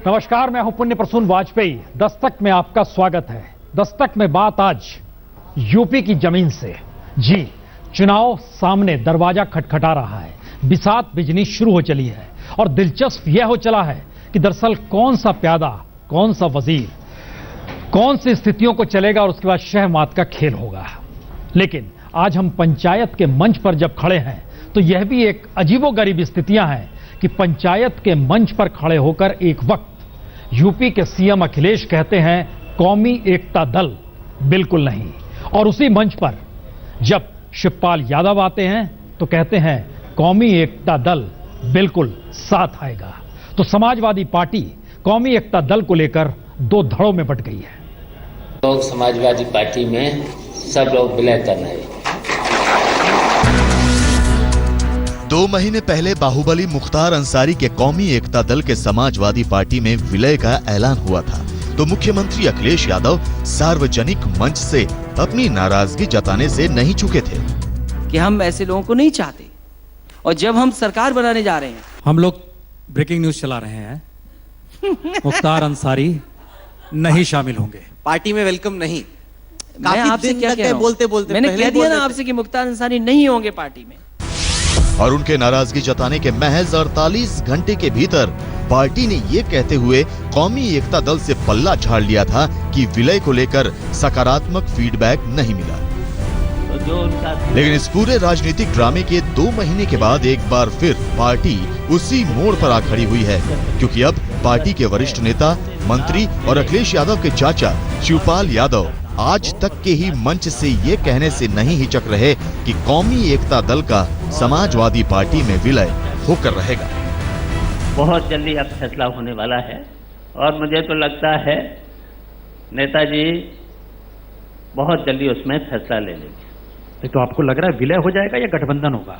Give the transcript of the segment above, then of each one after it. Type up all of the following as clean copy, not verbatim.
नमस्कार, मैं हूं पुण्य प्रसून वाजपेयी। दस्तक में आपका स्वागत है। दस्तक में बात आज यूपी की जमीन से। जी, चुनाव सामने दरवाजा खटखटा रहा है, बिसात बिजनी शुरू हो चली है और दिलचस्प यह हो चला है कि दरअसल कौन सा प्यादा, कौन सा वजीर, कौन सी स्थितियों को चलेगा और उसके बाद शह मात का खेल होगा। लेकिन आज हम पंचायत के मंच पर जब खड़े हैं तो यह भी एक अजीबोगरीब स्थितियां हैं कि पंचायत के मंच पर खड़े होकर एक वक्त यूपी के सीएम अखिलेश कहते हैं कौमी एकता दल बिल्कुल नहीं, और उसी मंच पर जब शिवपाल यादव आते हैं तो कहते हैं कौमी एकता दल बिल्कुल साथ आएगा। तो समाजवादी पार्टी कौमी एकता दल को लेकर दो धड़ों में बंट गई है। लोग समाजवादी पार्टी में सब लोग विलय कर रहे हैं। 2 महीने पहले बाहुबली मुख्तार अंसारी के कौमी एकता दल के समाजवादी पार्टी में विलय का ऐलान हुआ था, तो मुख्यमंत्री अखिलेश यादव सार्वजनिक मंच से अपनी नाराजगी जताने से नहीं चूके थे कि हम ऐसे लोगों को नहीं चाहते, और जब हम सरकार बनाने जा रहे हैं, हम लोग ब्रेकिंग न्यूज चला रहे हैं, मुख्तार अंसारी नहीं शामिल होंगे पार्टी में। वेलकम नहीं। मैं आपसे क्या कह रहा हूं? बोलते मैंने कह दिया ना आपसे कि मुख्तार अंसारी नहीं होंगे पार्टी में। और उनके नाराजगी जताने के महज 48 घंटे के भीतर पार्टी ने ये कहते हुए कौमी एकता दल से पल्ला झाड़ लिया था कि विलय को लेकर सकारात्मक फीडबैक नहीं मिला। लेकिन इस पूरे राजनीतिक ड्रामे के 2 महीने के बाद एक बार फिर पार्टी उसी मोड़ पर आ खड़ी हुई है, क्योंकि अब पार्टी के वरिष्ठ नेता, मंत्री और अखिलेश यादव के चाचा शिवपाल यादव आज तक के ही मंच से ये कहने से नहीं हिचक रहे कि कौमी एकता दल का समाजवादी पार्टी में विलय होकर रहेगा। बहुत जल्दी अब फैसला होने वाला है और मुझे तो लगता है नेताजी बहुत जल्दी उसमें फैसला ले लेंगे। तो आपको लग रहा है विलय हो जाएगा या गठबंधन होगा?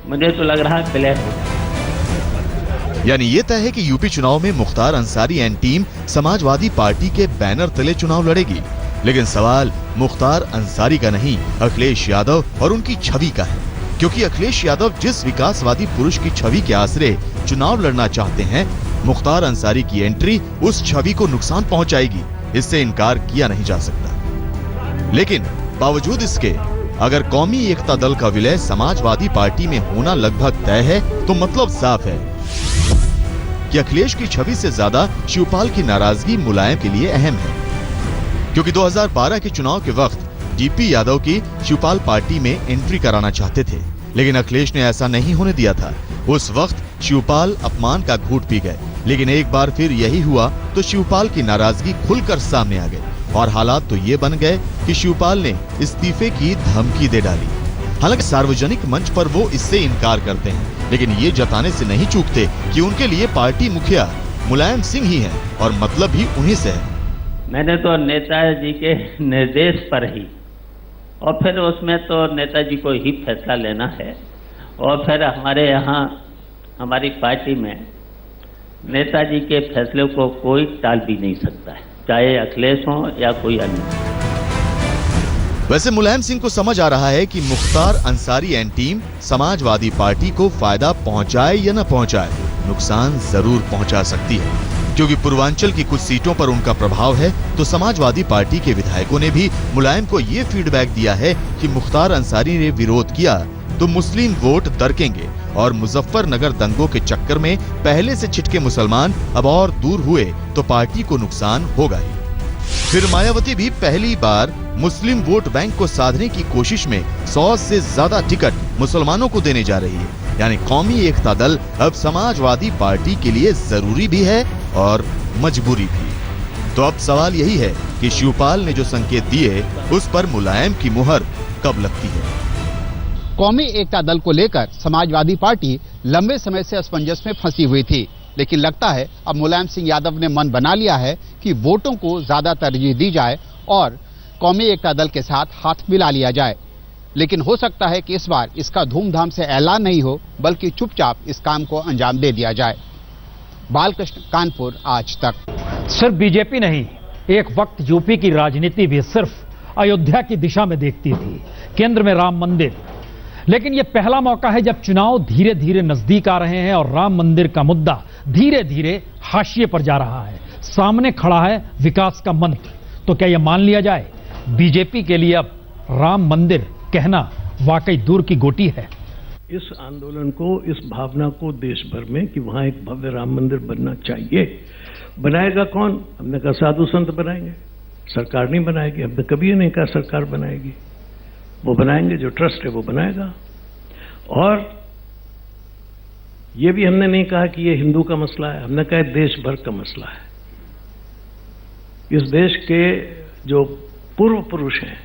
मुझे तो लग रहा है विलय होगा। यानी ये तय है कि यूपी चुनाव में Mukhtar Ansari and team Samajwadi party के बैनर तले चुनाव लड़ेगी। लेकिन सवाल मुख्तार अंसारी का नहीं, अखिलेश यादव और उनकी छवि का है, क्योंकि अखिलेश यादव जिस विकासवादी पुरुष की छवि के आसरे चुनाव लड़ना चाहते हैं, मुख्तार अंसारी की एंट्री उस छवि को नुकसान पहुंचाएगी। इससे इनकार किया नहीं जा सकता। लेकिन बावजूद इसके अगर कौमी एकता दल का विलय समाजवादी पार्टी में होना लगभग तय है, तो मतलब साफ है कि अखिलेश की छवि से ज्यादा शिवपाल की नाराजगी मुलायम के लिए अहम है, क्योंकि 2012 के चुनाव के वक्त डीपी यादव की शिवपाल पार्टी में एंट्री कराना चाहते थे, लेकिन अखिलेश ने ऐसा नहीं होने दिया था। उस वक्त शिवपाल अपमान का घूंट पी गए, लेकिन एक बार फिर यही हुआ तो शिवपाल की नाराजगी खुलकर सामने आ गई और हालात तो ये बन गए कि शिवपाल ने इस्तीफे की धमकी दे डाली। हालांकि सार्वजनिक मंच पर वो इससे इनकार करते हैं, लेकिन ये जताने से नहीं चूकते कि उनके लिए पार्टी मुखिया मुलायम सिंह ही है और मतलब भी उन्हीं से है। मैंने तो नेताजी के निर्देश पर ही, और फिर उसमें तो नेताजी को ही फैसला लेना है, और फिर हमारे यहाँ हमारी पार्टी में नेताजी के फैसले को कोई टाल भी नहीं सकता है, चाहे अखिलेश हो या कोई अन्य। वैसे मुलायम सिंह को समझ आ रहा है कि Mukhtar Ansari and team Samajwadi party को फायदा पहुंचाए या न पहुंचाए, नुकसान जरूर पहुंचा सकती है, क्योंकि पूर्वांचल की कुछ सीटों पर उनका प्रभाव है। तो समाजवादी पार्टी के विधायकों ने भी मुलायम को ये फीडबैक दिया है कि मुख्तार अंसारी ने विरोध किया तो मुस्लिम वोट दरकेंगे, और मुजफ्फरनगर दंगों के चक्कर में पहले से छिटके मुसलमान अब और दूर हुए तो पार्टी को नुकसान होगा ही। फिर मायावती भी पहली बार मुस्लिम वोट बैंक को साधने की कोशिश में 100 से ज्यादा टिकट मुसलमानों को देने जा रही है। यानी कौमी एकता दल अब समाजवादी पार्टी के लिए जरूरी भी है और मजबूरी भी। तो अब सवाल यही है कि शिवपाल ने जो संकेत दिए उस पर मुलायम की मुहर कब लगती है। कौमी एकता दल को लेकर समाजवादी पार्टी लंबे समय से असमंजस में फंसी हुई थी, लेकिन लगता है अब मुलायम सिंह यादव ने मन बना लिया है कि वोटों को ज्यादा तरजीह दी जाए और कौमी एकता दल के साथ हाथ मिला लिया जाए। लेकिन हो सकता है कि इस बार इसका धूमधाम से ऐलान नहीं हो, बल्कि चुपचाप इस काम को अंजाम दे दिया जाए। बालकृष्ण, कानपुर, आज तक। सिर्फ बीजेपी नहीं, एक वक्त यूपी की राजनीति भी सिर्फ अयोध्या की दिशा में देखती थी। केंद्र में राम मंदिर, लेकिन यह पहला मौका है जब चुनाव धीरे धीरे नजदीक आ रहे हैं और राम मंदिर का मुद्दा धीरे धीरे हाशिए पर जा रहा है। सामने खड़ा है विकास का मंत्र। तो क्या यह मान लिया जाए बीजेपी के लिए अब राम मंदिर कहना वाकई दूर की गोटी है? इस आंदोलन को, इस भावना को देश भर में कि वहां एक भव्य राम मंदिर बनना चाहिए, बनाएगा कौन? हमने कहा साधु संत बनाएंगे, सरकार नहीं बनाएगी। हमने कभी ये नहीं कहा सरकार बनाएगी, वो बनाएंगे, जो ट्रस्ट है वो बनाएगा। और ये भी हमने नहीं कहा कि ये हिंदू का मसला है, हमने कहा देश भर का मसला है। इस देश के जो पूर्व पुरुष हैं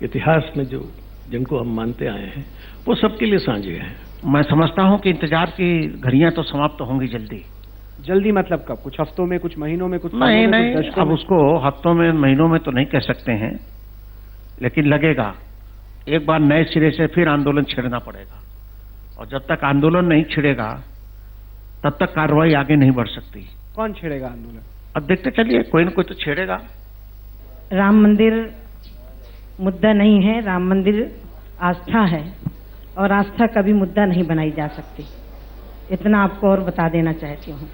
इतिहास में, जो जिनको हम मानते आए हैं, वो सबके लिए साझे हैं। मैं समझता हूं कि इंतजार की घड़ियां तो समाप्त होंगी जल्दी। जल्दी मतलब कब? कुछ हफ्तों में, कुछ महीनों में, कुछ नहीं, अब उसको हफ्तों में, महीनों में तो नहीं कह सकते हैं, लेकिन लगेगा एक बार नए सिरे से फिर आंदोलन छेड़ना पड़ेगा। और जब तक आंदोलन नहीं छिड़ेगा तब तक कार्रवाई आगे नहीं बढ़ सकती। कौन छेड़ेगा आंदोलन? अब देखते चलिए, कोई ना कोई तो छेड़ेगा। राम मंदिर मुद्दा नहीं है, राम मंदिर आस्था है और आस्था कभी मुद्दा नहीं बनाई जा सकती। इतना आपको और बता देना चाहती हूँ।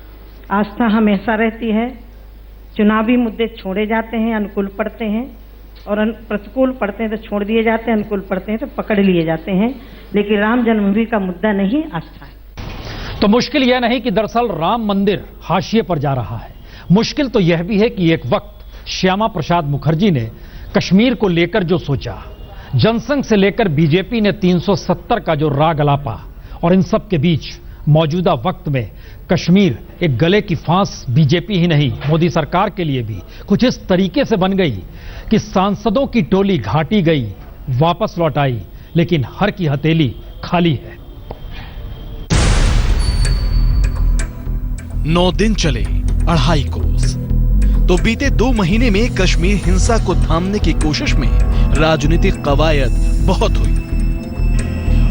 आस्था हमेशा रहती है। चुनावी मुद्दे छोड़े जाते हैं, अनुकूल पड़ते हैं, और प्रतिकूल पड़ते हैं तो छोड़ दिए जाते हैं, अनुकूल पड़ते हैं तो पकड़ लिए जाते हैं। लेकिन राम जन्मभूमि का मुद्दा नहीं, आस्था है। तो मुश्किल यह नहीं कि दरअसल राम मंदिर हाशिए पर जा रहा है, मुश्किल तो यह भी है कि एक वक्त श्यामा प्रसाद मुखर्जी ने कश्मीर को लेकर जो सोचा, जनसंघ से लेकर बीजेपी ने 370 का जो राग अलापा, और इन सब के बीच मौजूदा वक्त में कश्मीर एक गले की फांस बीजेपी ही नहीं, मोदी सरकार के लिए भी कुछ इस तरीके से बन गई कि सांसदों की टोली घाटी गई, वापस लौट आई, लेकिन हर की हथेली खाली है। 9 दिन चले 2.5 कोस। तो बीते 2 महीने में कश्मीर हिंसा को थामने की कोशिश में राजनीतिक कवायद बहुत हुई,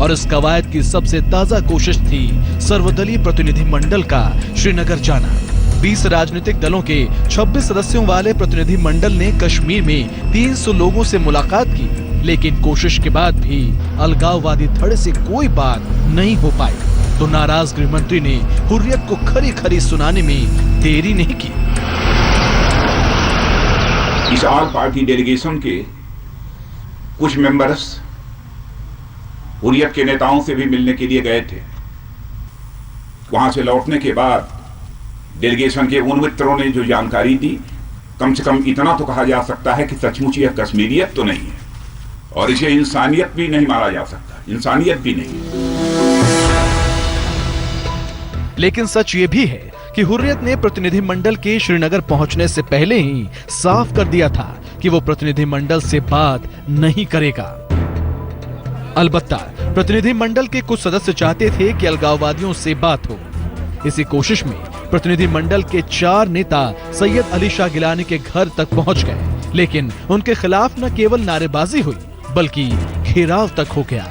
और इस कवायद की सबसे ताजा कोशिश थी सर्वदलीय प्रतिनिधि मंडल का श्रीनगर जाना। 20 राजनीतिक दलों के 26 सदस्यों वाले प्रतिनिधि मंडल ने कश्मीर में 300 लोगों से मुलाकात की, लेकिन कोशिश के बाद भी अलगाववादी धड़े से कोई बात नहीं हो पाई। तो नाराज गृह मंत्री ने हुर्रियत को खरी खरी सुनाने में देरी नहीं की। इस ऑल पार्टी डेलीगेशन के कुछ मेंबर्स हुर्रियत के नेताओं से भी मिलने के लिए गए थे। वहां से लौटने के बाद डेलीगेशन के उन मित्रों ने जो जानकारी दी, कम से कम इतना तो कहा जा सकता है कि सचमुच यह कश्मीरियत तो नहीं है, और इसे इंसानियत भी नहीं माना जा सकता, इंसानियत भी नहीं। लेकिन सच ये भी है कि हुर्रियत ने प्रतिनिधि मंडल के श्रीनगर पहुंचने से पहले ही साफ कर दिया था कि वो प्रतिनिधि मंडल से बात नहीं करेगा। अलबत्ता प्रतिनिधि मंडल के कुछ सदस्य चाहते थे कि अलगाववादियों से बात हो। इसी कोशिश में प्रतिनिधि मंडल के 4 नेता सैयद अली शाह गिलानी के घर तक पहुंच गए, लेकिन उनके खिलाफ न केवल नारेबाजी हुई बल्कि घेराव तक हो गया।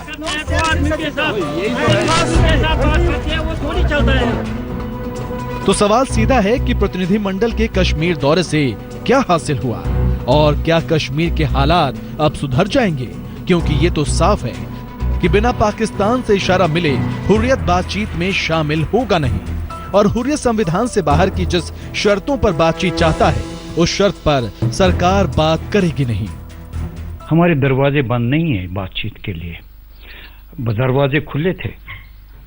तो सवाल सीधा है कि प्रतिनिधि मंडल के कश्मीर दौरे से क्या हासिल हुआ, और क्या कश्मीर के हालात अब सुधर जाएंगे? क्योंकि ये तो साफ है कि बिना पाकिस्तान से इशारा मिले हुर्रियत बातचीत में शामिल होगा नहीं, और हुर्रियत संविधान से बाहर की जिस शर्तों पर बातचीत चाहता है उस शर्त पर सरकार बात करेगी नहीं। हमारे दरवाजे बंद नहीं है बातचीत के लिए, दरवाजे खुले थे।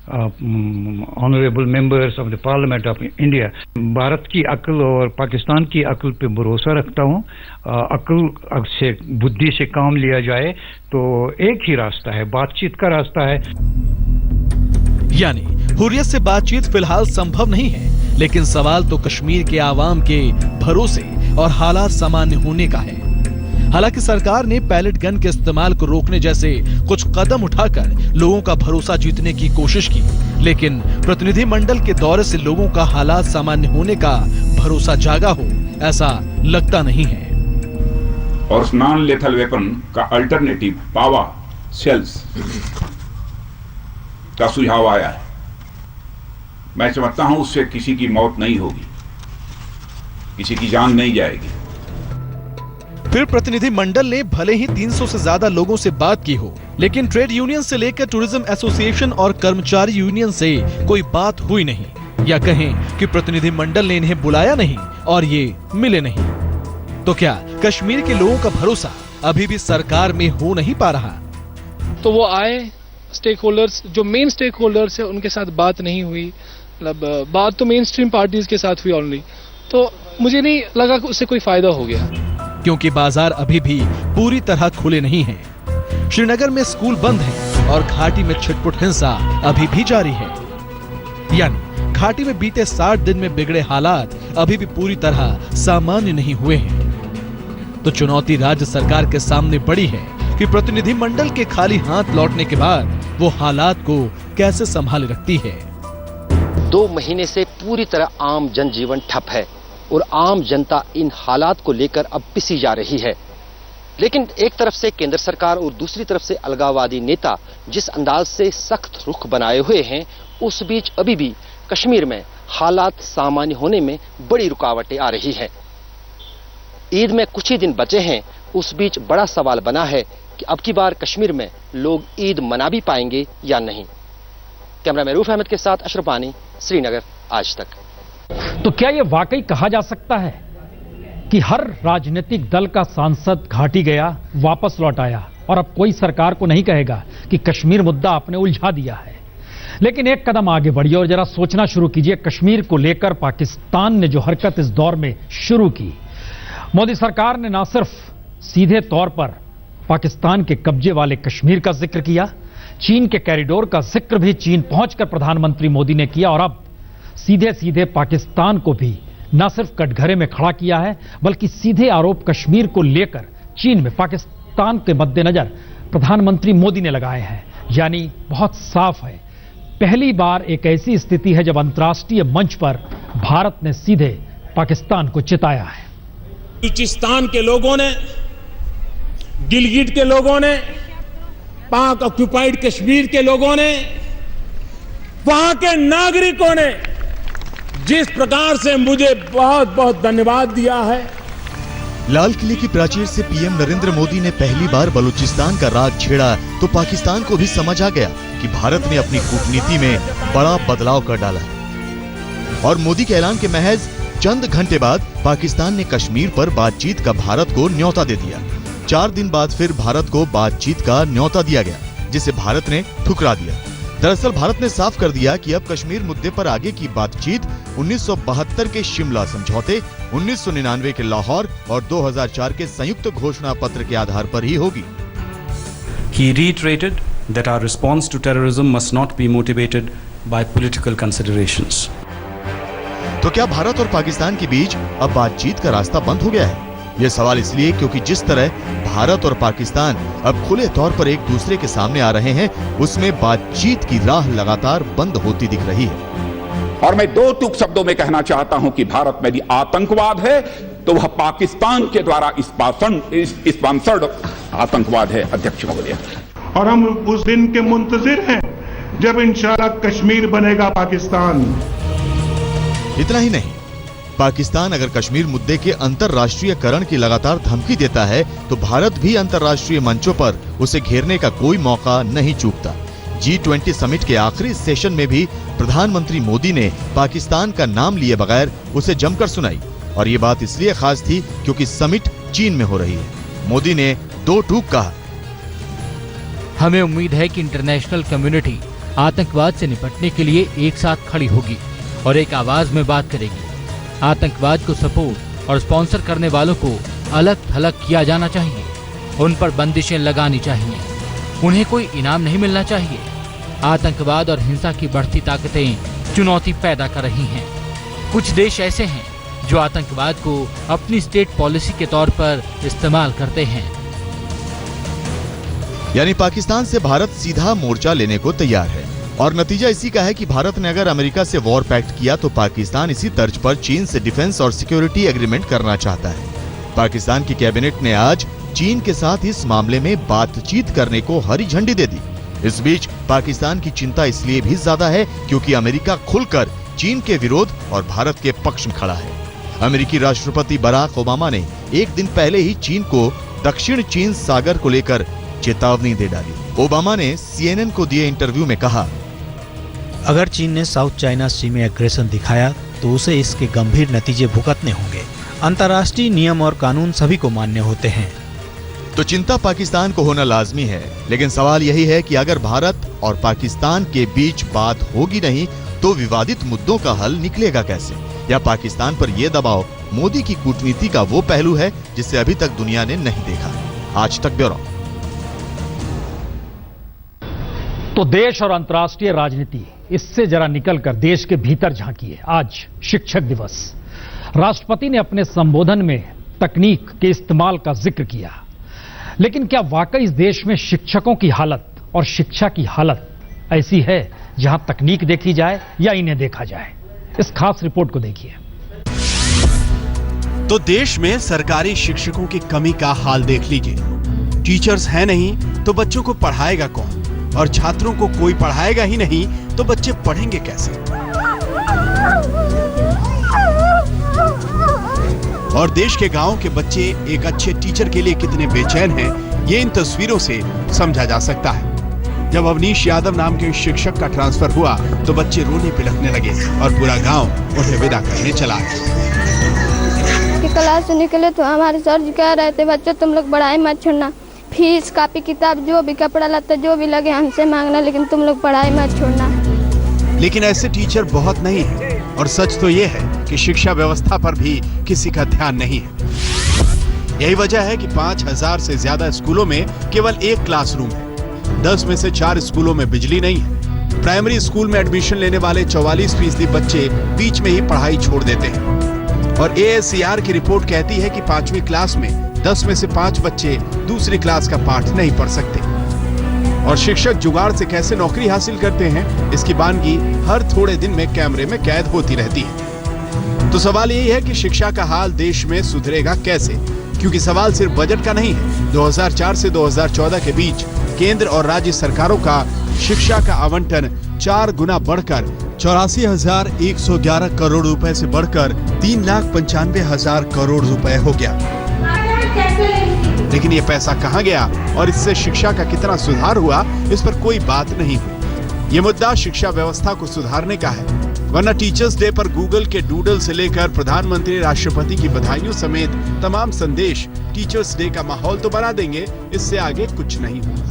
Honourable members of the parliament of India, Bharat की अक्ल और पाकिस्तान की अक्ल पे भरोसा रखता हूँ। अक्ल से, बुद्धि से काम लिया जाए तो एक ही रास्ता है, बातचीत का रास्ता है। यानी हुर्रियत से बातचीत फिलहाल संभव नहीं है, लेकिन सवाल तो कश्मीर के आवाम के भरोसे और हालात सामान्य होने का है। हालांकि सरकार ने पैलेट गन के इस्तेमाल को रोकने जैसे कुछ कदम उठाकर लोगों का भरोसा जीतने की कोशिश की, लेकिन प्रतिनिधि मंडल के दौरे से लोगों का हालात सामान्य होने का भरोसा जागा हो, ऐसा लगता नहीं है। और नॉन लेथल वेपन का अल्टरनेटिव पावा सेल्स का सुझाव आया है। मैं समझता हूं उससे किसी की मौत नहीं होगी, किसी की जान नहीं जाएगी। फिर प्रतिनिधिमंडल ने भले ही 300 से ज्यादा लोगों से बात की हो, लेकिन ट्रेड यूनियन से लेकर टूरिज्म एसोसिएशन और कर्मचारी यूनियन से कोई बात हुई नहीं, या कहें कि प्रतिनिधिमंडल ने इन्हें बुलाया नहीं और ये मिले नहीं। तो क्या कश्मीर के लोगों का भरोसा अभी भी सरकार में हो नहीं पा रहा? तो वो आए, स्टेक होल्डर्स, जो मेन स्टेक होल्डर्स है उनके साथ बात नहीं हुई, मतलब बात तो मेन स्ट्रीम पार्टीज के साथ हुई ऑलरेडी, तो मुझे नहीं लगा कि उससे कोई फायदा हो गया, क्योंकि बाजार अभी भी पूरी तरह खुले नहीं हैं। श्रीनगर में स्कूल बंद हैं और घाटी में छिटपुट हिंसा अभी भी जारी है। यानी घाटी में बीते 60 दिन में बिगड़े हालात अभी भी पूरी तरह सामान्य नहीं हुए हैं। तो चुनौती राज्य सरकार के सामने बड़ी है कि प्रतिनिधिमंडल के खाली हाथ लौटने के बाद वो हालात को कैसे संभाले रखती है। 2 महीने से पूरी तरह आम जनजीवन ठप है और आम जनता इन हालात को लेकर अब पिसी जा रही है। लेकिन एक तरफ से केंद्र सरकार और दूसरी तरफ से अलगाववादी नेता जिस अंदाज से सख्त रुख बनाए हुए हैं, उस बीच अभी भी कश्मीर में हालात सामान्य होने में बड़ी रुकावटें आ रही हैं। ईद में कुछ ही दिन बचे हैं, उस बीच बड़ा सवाल बना है कि अब की बार कश्मीर में लोग ईद मना भी पाएंगे या नहीं। कैमरामैन रूफ अहमद के साथ अशरफ वानी, श्रीनगर, आज तक। तो क्या यह वाकई कहा जा सकता है कि हर राजनीतिक दल का सांसद घाटी गया, वापस लौट आया और अब कोई सरकार को नहीं कहेगा कि कश्मीर मुद्दा आपने उलझा दिया है? लेकिन एक कदम आगे बढ़िए और जरा सोचना शुरू कीजिए। कश्मीर को लेकर पाकिस्तान ने जो हरकत इस दौर में शुरू की, मोदी सरकार ने ना सिर्फ सीधे तौर पर पाकिस्तान के कब्जे वाले कश्मीर का जिक्र किया, चीन के कॉरिडोर का जिक्र भी चीन पहुंचकर प्रधानमंत्री मोदी ने किया और अब सीधे सीधे पाकिस्तान को भी न सिर्फ कटघरे में खड़ा किया है, बल्कि सीधे आरोप कश्मीर को लेकर चीन में पाकिस्तान के मद्देनजर प्रधानमंत्री मोदी ने लगाए हैं। यानी बहुत साफ है, पहली बार एक ऐसी स्थिति है जब अंतर्राष्ट्रीय मंच पर भारत ने सीधे पाकिस्तान को चिताया है। बलूचिस्तान के लोगों ने, गिलगिट के लोगों ने, पाक ऑक्युपाइड कश्मीर के लोगों ने, वहां के नागरिकों ने जिस प्रकार से मुझे बहुत बहुत धन्यवाद दिया है। लाल किले की प्राचीर से पीएम नरेंद्र मोदी ने पहली बार बलूचिस्तान का राग छेड़ा तो पाकिस्तान को भी समझ आ गया कि भारत ने अपनी कूटनीति में बड़ा बदलाव कर डाला है। और मोदी के ऐलान के महज चंद घंटे बाद पाकिस्तान ने कश्मीर पर बातचीत का भारत को न्योता दे दिया। 4 दिन बाद फिर भारत को बातचीत का न्योता दिया गया, जिसे भारत ने ठुकरा दिया। दरअसल भारत ने साफ कर दिया कि अब कश्मीर मुद्दे पर आगे की बातचीत 1972 के शिमला समझौते, 1999 के लाहौर और 2004 के संयुक्त घोषणा पत्र के आधार पर ही होगी। He reiterated that our response to terrorism must not be motivated by political considerations. तो क्या भारत और पाकिस्तान के बीच अब बातचीत का रास्ता बंद हो गया है? ये सवाल इसलिए क्योंकि जिस तरह भारत और पाकिस्तान अब खुले तौर पर एक दूसरे के सामने आ रहे हैं, उसमें बातचीत की राह लगातार बंद होती दिख रही है। और मैं 2 टूक शब्दों में कहना चाहता हूं कि भारत में भी आतंकवाद है तो वह पाकिस्तान के द्वारा स्पॉन्सर्ड आतंकवाद है, अध्यक्ष महोदय। और हम उस दिन के मुंतजिर हैं जब इंशाल्लाह कश्मीर बनेगा पाकिस्तान। इतना ही नहीं, पाकिस्तान अगर कश्मीर मुद्दे के अंतर्राष्ट्रीयकरण की लगातार धमकी देता है तो भारत भी अंतर्राष्ट्रीय मंचों पर उसे घेरने का कोई मौका नहीं चूकता। G20 समिट के आखिरी सेशन में भी प्रधानमंत्री मोदी ने पाकिस्तान का नाम लिए बगैर उसे जमकर सुनाई, और ये बात इसलिए खास थी क्योंकि समिट चीन में हो रही है। मोदी ने 2 टूक कहा, हमें उम्मीद है कि इंटरनेशनल कम्युनिटी आतंकवाद से निपटने के लिए एक साथ खड़ी होगी और एक आवाज में बात करेगी। आतंकवाद को सपोर्ट और स्पॉन्सर करने वालों को अलग थलग किया जाना चाहिए, उन पर बंदिशें लगानी चाहिए, उन्हें कोई इनाम नहीं मिलना चाहिए। आतंकवाद और हिंसा की बढ़ती ताकतें चुनौती पैदा कर रही हैं। कुछ देश ऐसे हैं जो आतंकवाद को अपनी स्टेट पॉलिसी के तौर पर इस्तेमाल करते हैं। यानी पाकिस्तान से भारत सीधा मोर्चा लेने को तैयार है, और नतीजा इसी का है कि भारत ने अगर अमेरिका से वॉर पैक्ट किया तो पाकिस्तान इसी तर्ज पर चीन से डिफेंस और सिक्योरिटी एग्रीमेंट करना चाहता है। पाकिस्तान की कैबिनेट ने आज चीन के साथ इस मामले में बातचीत करने को हरी झंडी दे दी। इस बीच पाकिस्तान की चिंता इसलिए भी ज्यादा है क्योंकि अमेरिका खुलकर चीन के विरोध और भारत के पक्ष में खड़ा है। अमेरिकी राष्ट्रपति बराक ओबामा ने एक दिन पहले ही चीन को दक्षिण चीन सागर को लेकर चेतावनी दे डाली। ओबामा ने CNN को दिए इंटरव्यू में कहा, अगर चीन ने साउथ चाइना सी में एग्रेशन दिखाया तो उसे इसके गंभीर नतीजे भुगतने होंगे। अंतर्राष्ट्रीय नियम और कानून सभी को मान्य होते हैं। तो चिंता पाकिस्तान को होना लाजमी है, लेकिन सवाल यही है कि अगर भारत और पाकिस्तान के बीच बात होगी नहीं तो विवादित मुद्दों का हल निकलेगा कैसे? या पाकिस्तान पर यह दबाव मोदी की कूटनीति का वो पहलू है जिसे अभी तक दुनिया ने नहीं देखा। आज तक ब्यूरो। तो देश और अंतर्राष्ट्रीय राजनीति, इससे जरा निकलकर देश के भीतर झांकिए। आज शिक्षक दिवस। राष्ट्रपति ने अपने संबोधन में तकनीक के इस्तेमाल का जिक्र किया, लेकिन क्या वाकई इस देश में शिक्षकों की हालत और शिक्षा की हालत ऐसी है जहां तकनीक देखी जाए या इन्हें देखा जाए? इस खास रिपोर्ट को देखिए। तो देश में सरकारी शिक्षकों की कमी का हाल देख लीजिए। टीचर्स हैं नहीं तो बच्चों को पढ़ाएगा कौन? और छात्रों को कोई पढ़ाएगा ही नहीं तो बच्चे पढ़ेंगे कैसे? और देश के गांव के बच्चे एक अच्छे टीचर के लिए कितने बेचैन हैं, ये इन तस्वीरों से समझा जा सकता है। जब अवनीश यादव नाम के शिक्षक का ट्रांसफर हुआ तो बच्चे रोने पिलकने लगे और पूरा गांव उन्हें विदा करने चला। क्लास से निकले तो हमारे सर जी कह रहे थे, बच्चों तुम लोग पढ़ाई मत छोड़ना, फीस कॉपी किताब जो भी कपड़ा लत्ता जो भी लगे हमसे मांगना, लेकिन तुम लोग पढ़ाई मत छोड़ना। लेकिन ऐसे टीचर बहुत नहीं है और सच तो ये है कि शिक्षा व्यवस्था पर भी किसी का ध्यान नहीं है। यही वजह है कि 5000 से ज्यादा स्कूलों में केवल एक क्लासरूम है। 10 में से 4 स्कूलों में बिजली नहीं है। प्राइमरी स्कूल में एडमिशन लेने वाले 44% बच्चे बीच में ही पढ़ाई छोड़ देते हैं। और ASCR की रिपोर्ट कहती है कि 5वीं क्लास में 10 में से 5 बच्चे दूसरी क्लास का पाठ नहीं पढ़ सकते। और शिक्षक जुगाड़ से कैसे नौकरी हासिल करते हैं, इसकी बानगी हर थोड़े दिन में कैमरे में कैद होती रहती है। तो सवाल यही है कि शिक्षा का हाल देश में सुधरेगा कैसे? क्योंकि सवाल सिर्फ बजट का नहीं है। 2004 से 2014 के बीच केंद्र और राज्य सरकारों का शिक्षा का आवंटन 4 गुना बढ़कर 84,111 करोड़ रुपए से बढ़कर 3,95,000 करोड़ रुपए हो गया। लेकिन ये पैसा कहां गया और इससे शिक्षा का कितना सुधार हुआ, इस पर कोई बात नहीं हुई। ये मुद्दा शिक्षा व्यवस्था को सुधारने का है, वरना टीचर्स डे पर गूगल के डूडल से लेकर प्रधानमंत्री राष्ट्रपति की बधाइयों समेत तमाम संदेश टीचर्स डे का माहौल तो बना देंगे, इससे आगे कुछ नहीं होगा।